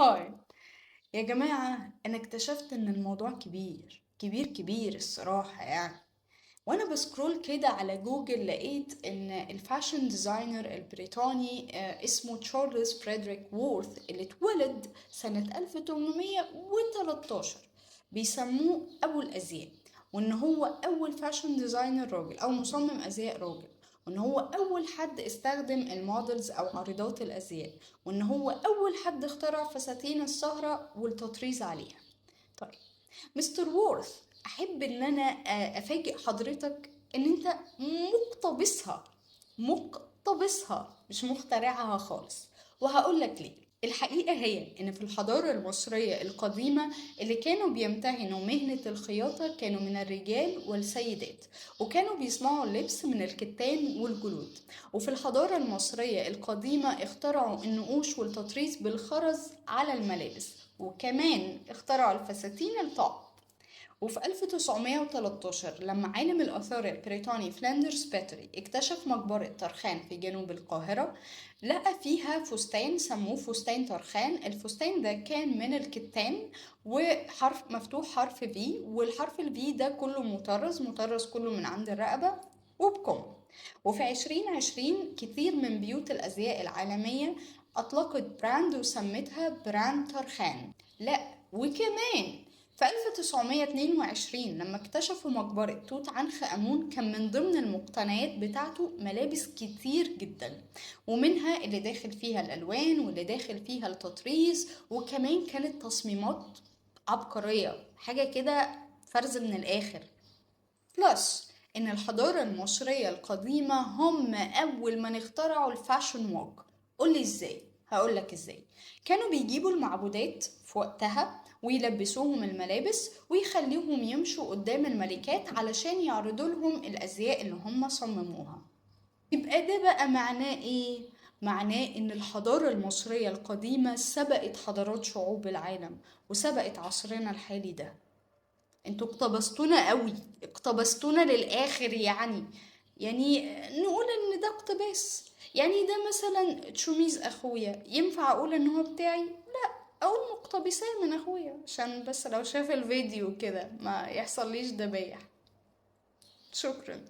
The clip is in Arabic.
هاي يا جماعة، أنا اكتشفت إن الموضوع كبير كبير كبير الصراحة يعني. وأنا بسكرول كده على جوجل لقيت إن الفاشن ديزاينر البريطاني اسمه تشارلز فريدريك وورث اللي اتولد سنة 1813 بيسموه أبو الأزياء، وإن هو أول فاشن ديزاينر راجل أو مصمم أزياء راجل، وإن هو أول حد استخدم المودلز أو عارضات الأزياء، وإن هو أول حد اخترع فساتين السهرة والتطريز عليها. طيب مستر وورث، احب ان انا افاجئ حضرتك ان انت مقتبسها مش مخترعها خالص. وهقول لك ليه. الحقيقة هي إن في الحضارة المصرية القديمة اللي كانوا بيمتهنوا مهنة الخياطة كانوا من الرجال والسيدات، وكانوا بيصنعوا اللبس من الكتان والجلود. وفي الحضارة المصرية القديمة اخترعوا النقوش والتطريز بالخرز على الملابس، وكمان اخترعوا الفساتين الطقم. وفي 1913 لما عالم الآثار البريطاني فلاندرز باتري اكتشف مقبرة طرخان في جنوب القاهرة، لقى فيها فستان سموه فستان طرخان. الفستان ده كان من الكتان، وحرف مفتوح حرف في، والحرف الفي ده كله مطرز كله من عند الرقبة وبكم. وفي 2020 كتير من بيوت الأزياء العالمية أطلقت براند وسمتها براند طرخان. لا، وكمان في 1922 لما اكتشفوا مقبرة توت عنخ آمون كان من ضمن المقتنيات بتاعته ملابس كتير جدا، ومنها اللي داخل فيها الألوان واللي داخل فيها التطريز، وكمان كانت تصميمات عبقرية، حاجة كده فرز من الآخر. بلس إن الحضارة المصرية القديمة هم أول من اخترعوا الفاشن ووك. قولي إزاي؟ هقولك إزاي. كانوا بيجيبوا المعبودات في وقتها ويلبسوهم الملابس ويخليهم يمشوا قدام الملكات علشان يعرضوا لهم الأزياء اللي هم صمموها. يبقى ده بقى معناه إيه؟ معناه إن الحضارة المصرية القديمة سبقت حضارات شعوب العالم وسبقت عصرنا الحالي ده. انتوا اقتبستونا قوي، اقتبستونا للآخر يعني نقول ان ده اقتباس. يعني ده مثلا تشوميز اخويا، ينفع اقول ان هو بتاعي؟ لا، اقول مقتبساه من اخويا عشان بس لو شاف الفيديو كده ما يحصليش دبايح. شكرا.